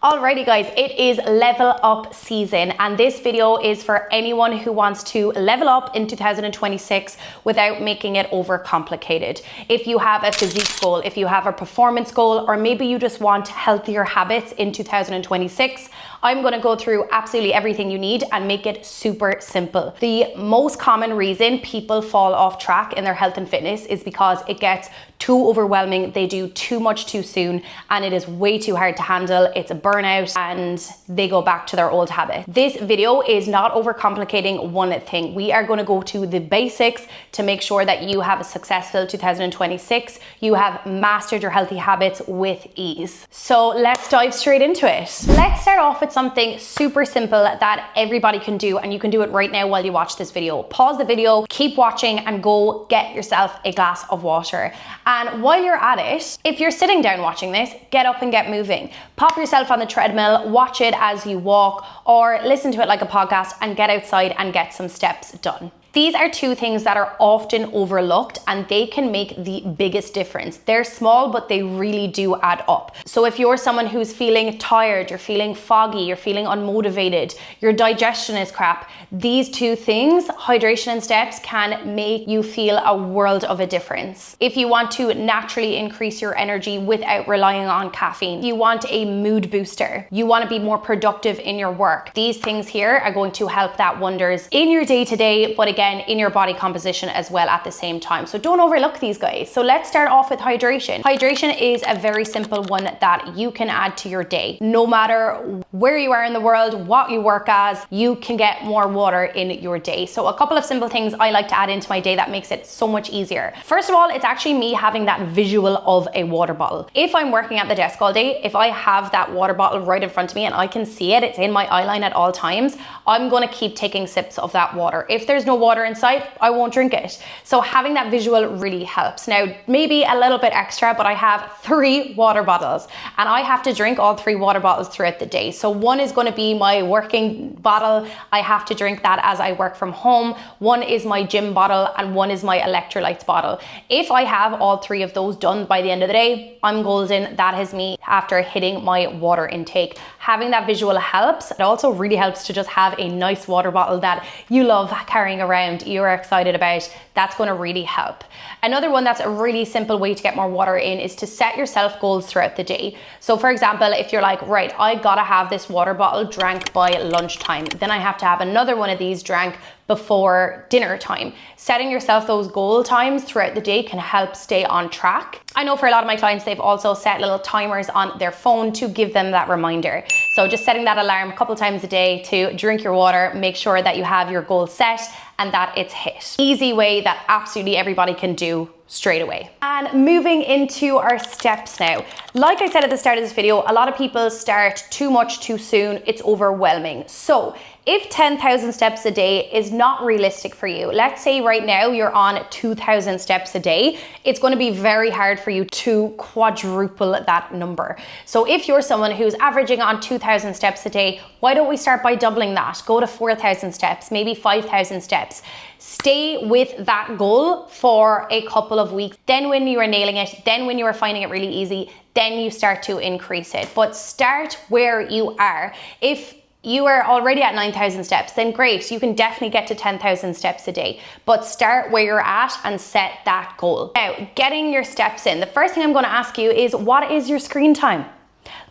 Alrighty guys, it is level up season and this video is for anyone who wants to level up in 2026 without making it overcomplicated. If you have a physique goal, if you have a performance goal, or maybe you just want healthier habits in 2026, I'm going to go through absolutely everything you need and make it super simple. The most common reason people fall off track in their health and fitness is because it gets too overwhelming, they do too much too soon, and it is way too hard to handle. It's a burnout and they go back to their old habit. This video is not overcomplicating one thing. We are going to go to the basics to make sure that you have a successful 2026. You have mastered your healthy habits with ease. So let's dive straight into it. Let's start off with something super simple that everybody can do, and you can do it right now while you watch this video. Pause the video, keep watching, and go get yourself a glass of water. And while you're at it, if you're sitting down watching this, get up and get moving. Pop yourself on the treadmill, watch it as you walk, or listen to it like a podcast and get outside and get some steps done. These are two things that are often overlooked and they can make the biggest difference. They're small, but they really do add up. So if you're someone who's feeling tired, you're feeling foggy, you're feeling unmotivated, your digestion is crap, these two things, hydration and steps, can make you feel a world of a difference. If you want to naturally increase your energy without relying on caffeine, you want a mood booster, you want to be more productive in your work, these things here are going to help that wonders in your day-to-day, but again, in your body composition as well at the same time. So don't overlook these guys. So let's start off with hydration. Hydration is a very simple one that you can add to your day. No matter where you are in the world, what you work as, you can get more water in your day. So a couple of simple things I like to add into my day that makes it so much easier. First of all, it's actually me having that visual of a water bottle. If I'm working at the desk all day, if I have that water bottle right in front of me and I can see it, it's in my eye line at all times, I'm going to keep taking sips of that water. If there's no water inside, I won't drink it. So having that visual really helps. Now, maybe a little bit extra, but I have 3 water bottles and I have to drink all 3 water bottles throughout the day. So one is going to be my working bottle. I have to drink that as I work from home. One is my gym bottle and one is my electrolytes bottle. If I have all 3 of those done by the end of the day, I'm golden. That is me after hitting my water intake. Having that visual helps. It also really helps to just have a nice water bottle that you love carrying around, you're excited about. That's going to really help. Another one that's a really simple way to get more water in is to set yourself goals throughout the day. So for example, if you're like, right, I gotta have this water bottle drank by lunchtime, then I have to have another one of these drank before dinner time. Setting yourself those goal times throughout the day can help stay on track. I know for a lot of my clients, they've also set little timers on their phone to give them that reminder. So just setting that alarm a couple times a day to drink your water, make sure that you have your goal set and that it's hit. Easy way that absolutely everybody can do straight away. And moving into our steps now. Like I said at the start of this video, a lot of people start too much too soon. It's overwhelming. So if 10,000 steps a day is not realistic for you, let's say right now you're on 2,000 steps a day, it's going to be very hard for you to quadruple that number. So if you're someone who's averaging on 2,000 steps a day, why don't we start by doubling that? Go to 4,000 steps, maybe 5,000 steps. Stay with that goal for a couple of weeks. Then when you are nailing it, then when you are finding it really easy, then you start to increase it. But start where you are. If you are already at 9,000 steps, then great, you can definitely get to 10,000 steps a day, but start where you're at and set that goal. Now, getting your steps in, the first thing I'm going to ask you is, what is your screen time?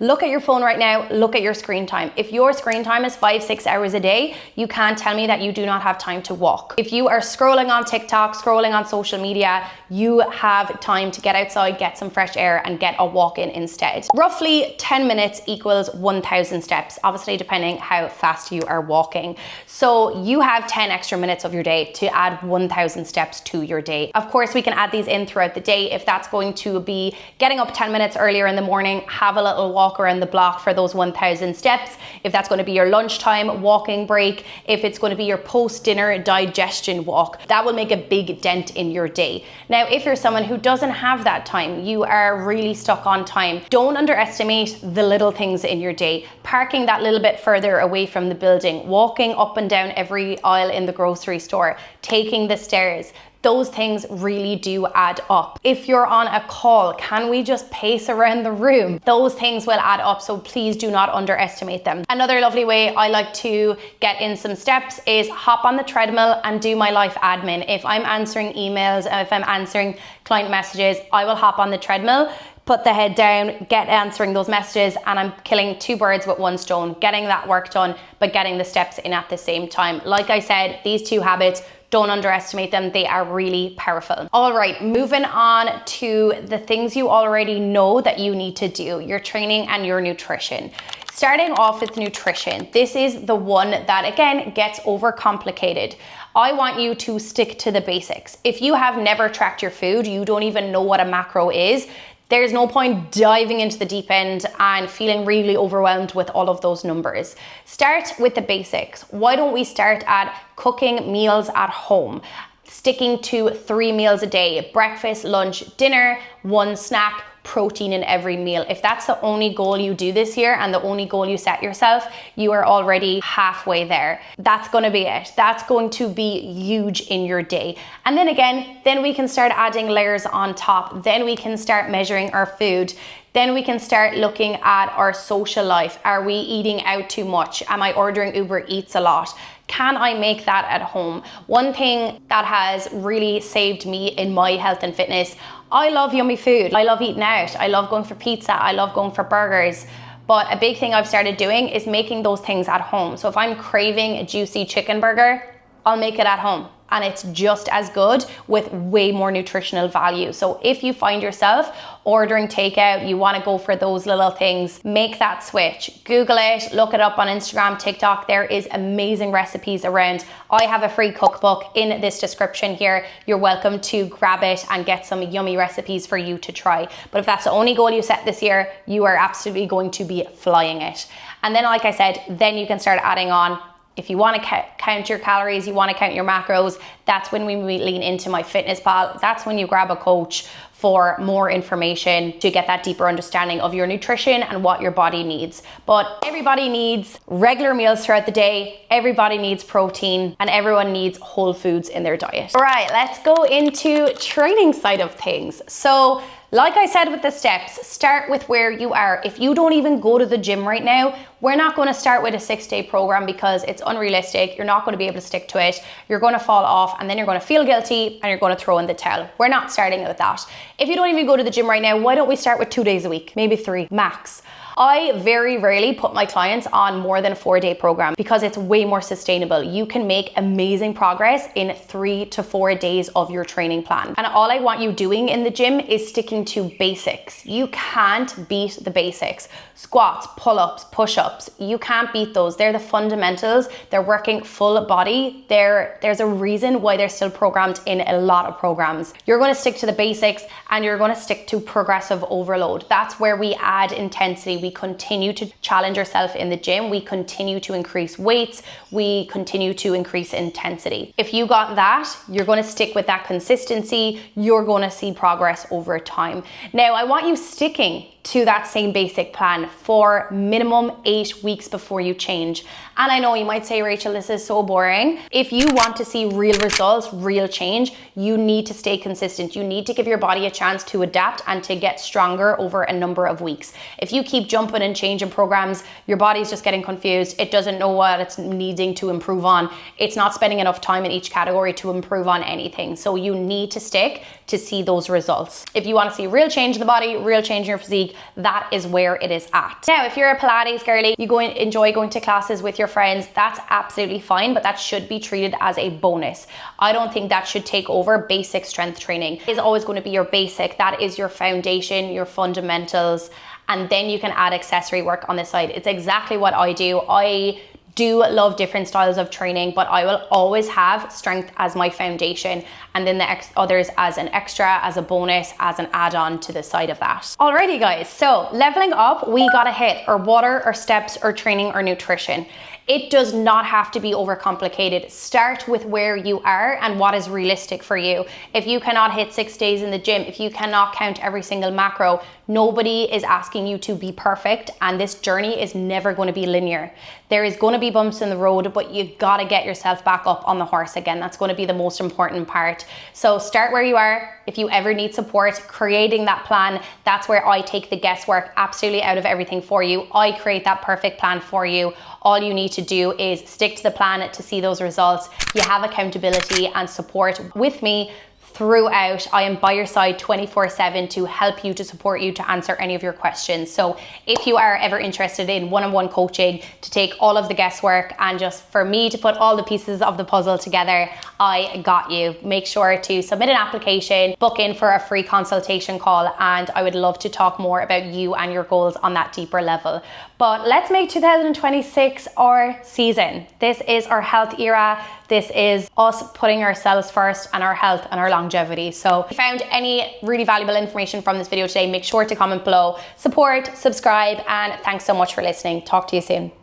Look at your phone right now, look at your screen time. If your screen time is 5-6 hours a day, you can't tell me that you do not have time to walk. If you are scrolling on TikTok, scrolling on social media, you have time to get outside, get some fresh air and get a walk in instead. Roughly 10 minutes equals 1,000 steps, obviously depending how fast you are walking. So you have 10 extra minutes of your day to add 1,000 steps to your day. Of course, we can add these in throughout the day. If that's going to be getting up 10 minutes earlier in the morning, have a little walk around the block for those 1,000 steps. If that's going to be your lunchtime walking break, if it's going to be your post-dinner digestion walk, that will make a big dent in your day. Now, if you're someone who doesn't have that time, you are really stuck on time, don't underestimate the little things in your day. Parking that little bit further away from the building, walking up and down every aisle in the grocery store, taking the stairs, those things really do add up. If you're on a call, can we just pace around the room? Those things will add up, so please do not underestimate them. Another lovely way I like to get in some steps is hop on the treadmill and do my life admin. If I'm answering emails, if I'm answering client messages, I will hop on the treadmill, put the head down, get answering those messages, and I'm killing two birds with one stone, getting that work done, but getting the steps in at the same time. Like I said, these two habits, don't underestimate them. They are really powerful. All right, moving on to the things you already know that you need to do, your training and your nutrition. Starting off with nutrition, this is the one that again gets overcomplicated. I want you to stick to the basics. If you have never tracked your food, you don't even know what a macro is, there's no point diving into the deep end and feeling really overwhelmed with all of those numbers. Start with the basics. Why don't we start at cooking meals at home? Sticking to 3 meals a day, breakfast, lunch, dinner, 1 snack, protein in every meal. If that's the only goal you do this year and the only goal you set yourself, you are already halfway there. That's going to be it. That's going to be huge in your day. And then again, then we can start adding layers on top. Then we can start measuring our food. Then we can start looking at our social life. Are we eating out too much? Am I ordering Uber Eats a lot? Can I make that at home? One thing that has really saved me in my health and fitness, I love yummy food. I love eating out. I love going for pizza. I love going for burgers. But a big thing I've started doing is making those things at home. So if I'm craving a juicy chicken burger, I'll make it at home. And it's just as good with way more nutritional value. So if you find yourself ordering takeout, you want to go for those little things, make that switch. Google it, look it up on Instagram, TikTok. There is amazing recipes around. I have a free cookbook in this description here. You're welcome to grab it and get some yummy recipes for you to try. But if that's the only goal you set this year, you are absolutely going to be flying it. And then, like I said, then you can start adding on. If you want to count your calories, you want to count your macros, that's when we lean into MyFitnessPal. That's when you grab a coach for more information to get that deeper understanding of your nutrition and what your body needs. But everybody needs regular meals throughout the day, everybody needs protein, and everyone needs whole foods in their diet. All right, let's go into training side of things. So like I said with the steps, start with where you are. If you don't even go to the gym right now, we're not going to start with a 6-day program because it's unrealistic. You're not going to be able to stick to it. You're going to fall off and then you're going to feel guilty and you're going to throw in the towel. We're not starting with that. If you don't even go to the gym right now, why don't we start with 2 days a week, maybe 3 max? I very rarely put my clients on more than a 4-day program because it's way more sustainable. You can make amazing progress in 3 to 4 days of your training plan. And all I want you doing in the gym is sticking to basics. You can't beat the basics. Squats, pull-ups, push-ups, you can't beat those. They're the fundamentals. They're working full body. There's a reason why they're still programmed in a lot of programs. You're going to stick to the basics and you're going to stick to progressive overload. That's where we add intensity. We continue to challenge ourselves in the gym. We continue to increase weights. We continue to increase intensity. If you got that, you're going to stick with that consistency. You're going to see progress over time. Now, I want you sticking to that same basic plan for minimum 8 weeks before you change. And I know you might say, Rachel, this is so boring. If you want to see real results, real change, you need to stay consistent. You need to give your body a chance to adapt and to get stronger over a number of weeks. If you keep jumping and changing programs, your body's just getting confused. It doesn't know what it's needing to improve on. It's not spending enough time in each category to improve on anything. So you need to stick to see those results. If you want to see real change in the body, real change in your physique, that is where it is at. Now, if you're a Pilates girly, you enjoy going to classes with your friends, that's absolutely fine, but that should be treated as a bonus. I don't think that should take over basic strength training. It is always going to be your basic. That is your foundation, your fundamentals, and then you can add accessory work on the side. It's exactly what I do. I do love different styles of training, but I will always have strength as my foundation and then the others as an extra, as a bonus, as an add-on to the side of that. Alrighty guys, so leveling up, we gotta hit our water, our steps, our training, our nutrition. It does not have to be overcomplicated. Start with where you are and what is realistic for you. If you cannot hit 6 days in the gym, if you cannot count every single macro, nobody is asking you to be perfect, and this journey is never going to be linear. There is going to be bumps in the road, but you got to get yourself back up on the horse again. That's going to be the most important part. So start where you are. If you ever need support creating that plan, that's where I take the guesswork absolutely out of everything for you. I create that perfect plan for you. All you need to do is stick to the plan to see those results. You have accountability and support with me throughout. I am by your side 24/7 to help you, to support you, to answer any of your questions. So if you are ever interested in one-on-one coaching, to take all of the guesswork and just for me to put all the pieces of the puzzle together, I got you. Make sure to submit an application, book in for a free consultation call, and I would love to talk more about you and your goals on that deeper level. But let's make 2026 our season. This is our health era. This is us putting ourselves first and our health and our longevity. So if you found any really valuable information from this video today, make sure to comment below. Support, subscribe, and thanks so much for listening. Talk to you soon.